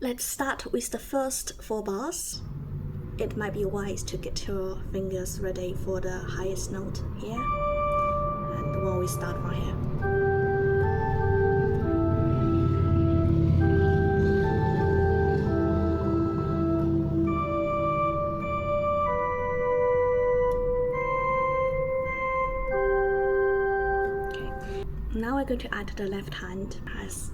Let's start with the first 4 bars. It might be wise to get your fingers ready for the highest note here. And when we start from here. Okay. Now we're going to add the left hand as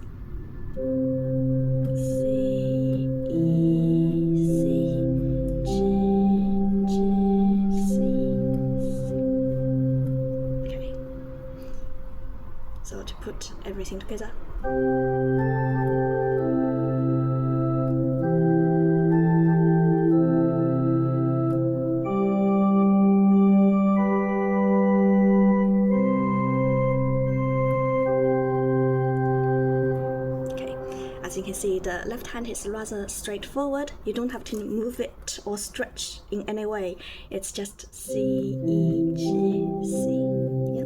So to put everything together. Okay, as you can see, the left hand is rather straightforward. You don't have to move it or stretch in any way. It's just C, E, G, C. Yeah.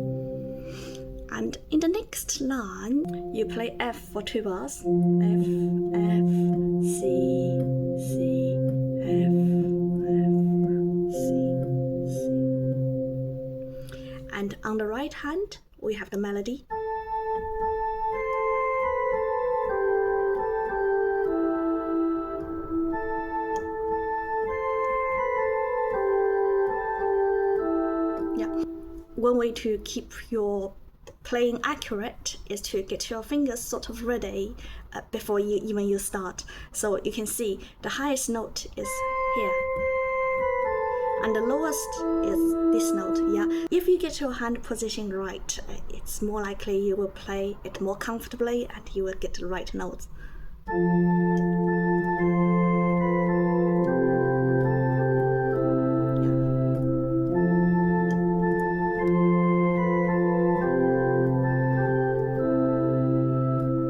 And in the next line, you play F for 2 bars. F, F, C, C, F, F, C, C. And on the right hand, we have the melody. Yeah. One way to keep your playing accurate is to get your fingers sort of ready before you start. So you can see the highest note is here and the lowest is this note. Yeah, if you get your hand position right, it's more likely you will play it more comfortably and you will get the right notes.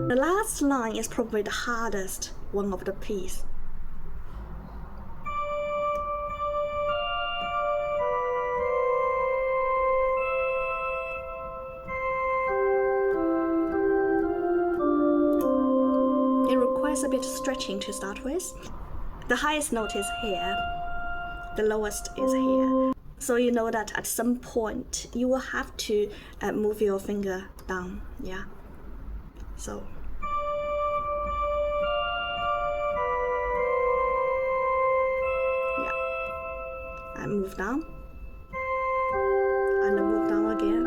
The last line is probably the hardest one of the piece. It requires a bit of stretching to start with. The highest note is here, the lowest is here. So you know that at some point you will have to move your finger down, yeah. So yeah, and move down, and move down again.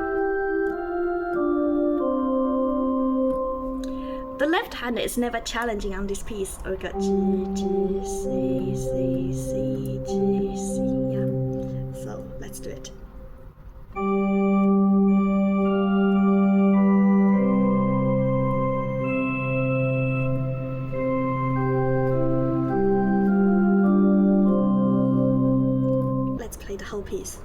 The left hand is never challenging on this piece. We got G, G, C, C, C, G, C, yeah. So let's do it. Let's play the whole piece.